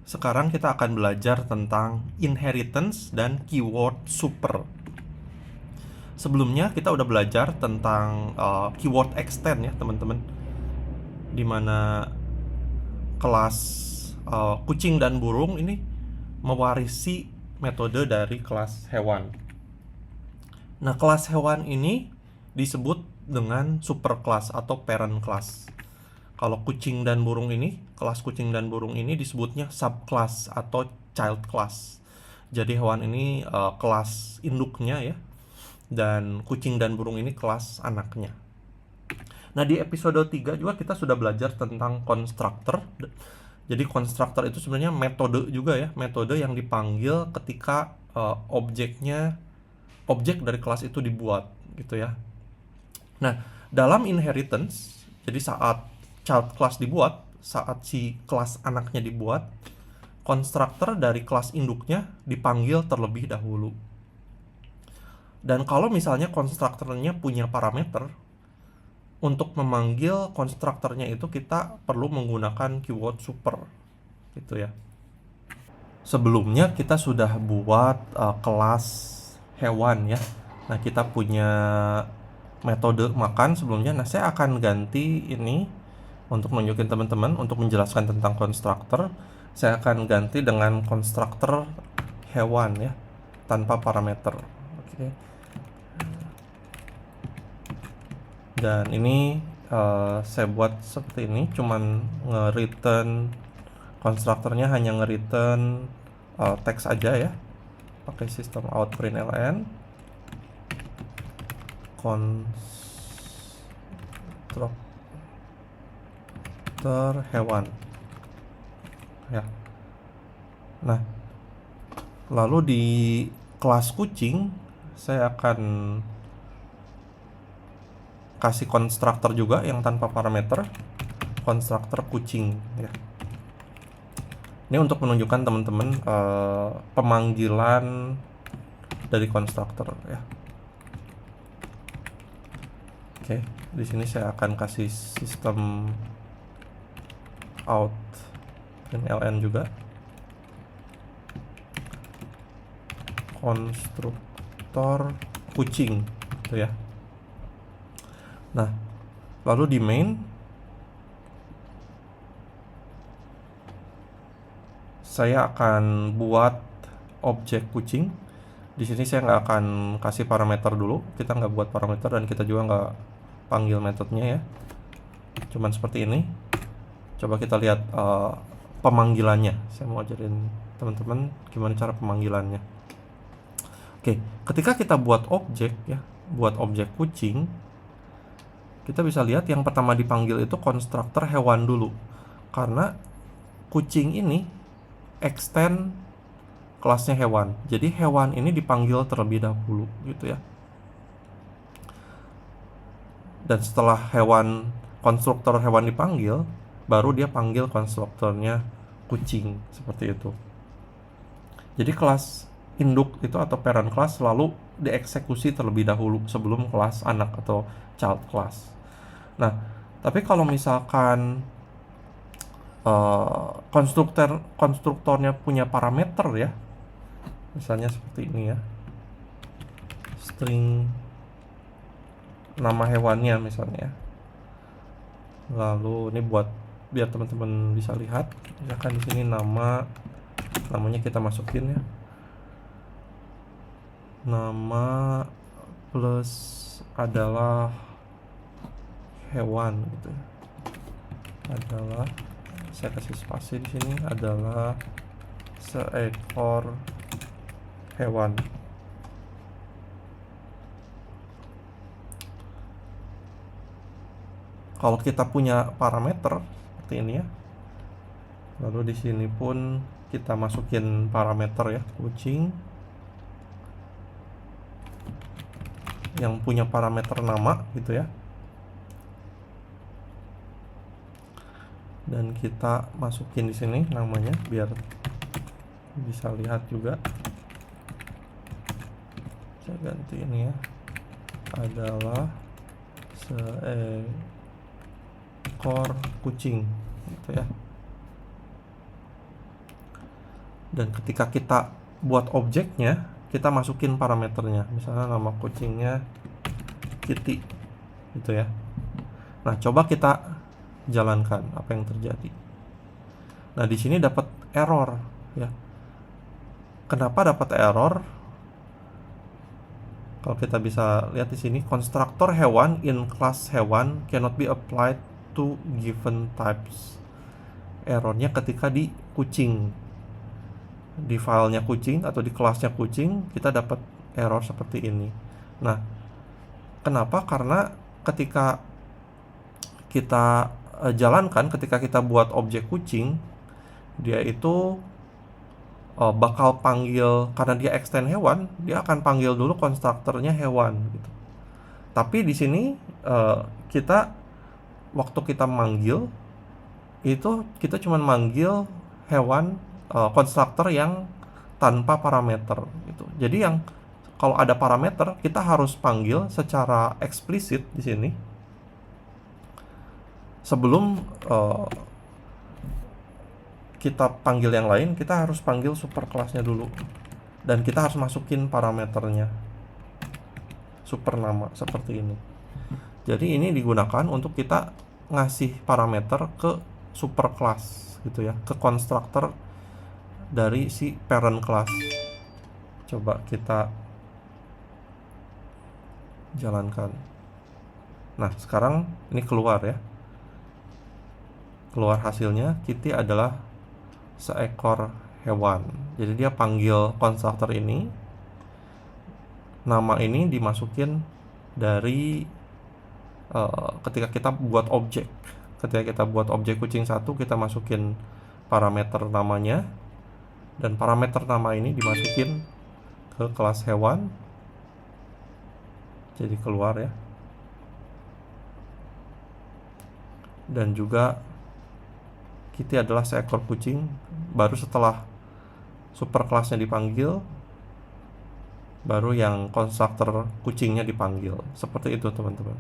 Sekarang kita akan belajar tentang inheritance dan keyword super. Sebelumnya kita udah belajar tentang keyword extend ya teman-teman, dimana kelas kucing dan burung ini mewarisi metode dari kelas hewan. Nah, kelas hewan ini disebut dengan superclass atau parent class. Kalau kucing dan burung ini, kelas kucing dan burung ini disebutnya subclass atau child class. Jadi hewan ini kelas induknya ya, dan kucing dan burung ini kelas anaknya. Nah, di episode 3 juga kita sudah belajar tentang constructor. Jadi constructor itu sebenarnya metode juga ya, metode yang dipanggil ketika objek dari kelas itu dibuat gitu ya. Nah, dalam inheritance, jadi saat child class dibuat, saat si kelas anaknya dibuat, konstruktor dari kelas induknya dipanggil terlebih dahulu. Dan kalau misalnya konstruktornya punya parameter, untuk memanggil konstruktornya itu kita perlu menggunakan keyword super gitu ya. Sebelumnya kita sudah buat kelas hewan ya. Nah, kita punya metode makan sebelumnya. Nah, saya akan ganti ini untuk menunjukin teman-teman, untuk menjelaskan tentang konstruktor. Saya akan ganti dengan konstruktor hewan ya, tanpa parameter. Oke. Dan ini saya buat seperti ini, cuman nge-return konstruktornya hanya nge-return teks aja ya, pakai sistem out println konstruktor hewan ya. Nah, lalu di kelas kucing saya akan kasih konstruktor juga yang tanpa parameter, konstruktor kucing ya. Ini untuk menunjukkan teman-teman pemanggilan dari konstruktor ya. Oke, di sini saya akan kasih sistem out println juga, konstruktor kucing gitu ya. Nah, lalu di main saya akan buat objek kucing. Di sini saya nggak akan kasih parameter dulu, kita nggak buat parameter dan kita juga nggak panggil metodenya ya. Cuman seperti ini. Coba kita lihat pemanggilannya. Saya mau ajarin teman-teman gimana cara pemanggilannya. Oke, ketika kita buat objek ya, buat objek kucing, kita bisa lihat yang pertama dipanggil itu konstruktor hewan dulu, karena kucing ini extend kelasnya hewan. Jadi hewan ini dipanggil terlebih dahulu gitu ya. Dan setelah konstruktor hewan dipanggil, baru dia panggil konstruktornya kucing, seperti itu. Jadi kelas induk itu atau parent class selalu dieksekusi terlebih dahulu sebelum kelas anak atau child class. Nah, tapi kalau misalkan konstruktornya punya parameter ya, misalnya seperti ini ya, string nama hewannya misalnya, lalu ini buat biar teman-teman bisa lihat, misalkan di sini namanya kita masukin ya, nama plus adalah hewan gitu, adalah, saya kasih spasi di sini, adalah seekor hewan. Kalau kita punya parameter seperti ini ya, lalu di sini pun kita masukin parameter ya, kucing yang punya parameter nama gitu ya, dan kita masukin di sini namanya biar bisa lihat juga. Saya ganti ini ya, adalah seekor kucing gitu ya. Dan ketika kita buat objeknya, kita masukin parameternya. Misalnya nama kucingnya Kitty gitu ya. Nah, coba kita jalankan apa yang terjadi. Nah, di sini dapat error ya. Kenapa dapat error? Kalau kita bisa lihat di sini, konstruktor hewan in class hewan cannot be applied to given types. Errornya ketika di kucing, di filenya kucing atau di kelasnya kucing, kita dapat error seperti ini. Nah, kenapa? Karena ketika kita jalankan, ketika kita buat objek kucing, dia itu bakal panggil, karena dia extend hewan, dia akan panggil dulu konstruktornya hewan gitu. Tapi di sini kita waktu kita manggil itu kita cuma manggil hewan konstruktor yang tanpa parameter gitu. Jadi yang kalau ada parameter kita harus panggil secara eksplisit di sini sebelum kita panggil yang lain. Kita harus panggil superclassnya dulu dan kita harus masukin parameternya, super nama seperti ini. Jadi ini digunakan untuk kita ngasih parameter ke superclass gitu ya, ke konstruktor dari si parent class. Coba kita jalankan. Nah, sekarang ini keluar ya. Keluar hasilnya, Kitty adalah seekor hewan. Jadi dia panggil konstruktor ini, nama ini dimasukin dari ketika kita buat objek. Ketika kita buat objek kucing 1, kita masukin parameter namanya, dan parameter nama ini dimasukin ke kelas hewan. Jadi keluar ya. Dan juga Kitty adalah seekor kucing. Baru setelah superclassnya dipanggil, baru yang konstruktor kucingnya dipanggil. Seperti itu teman-teman.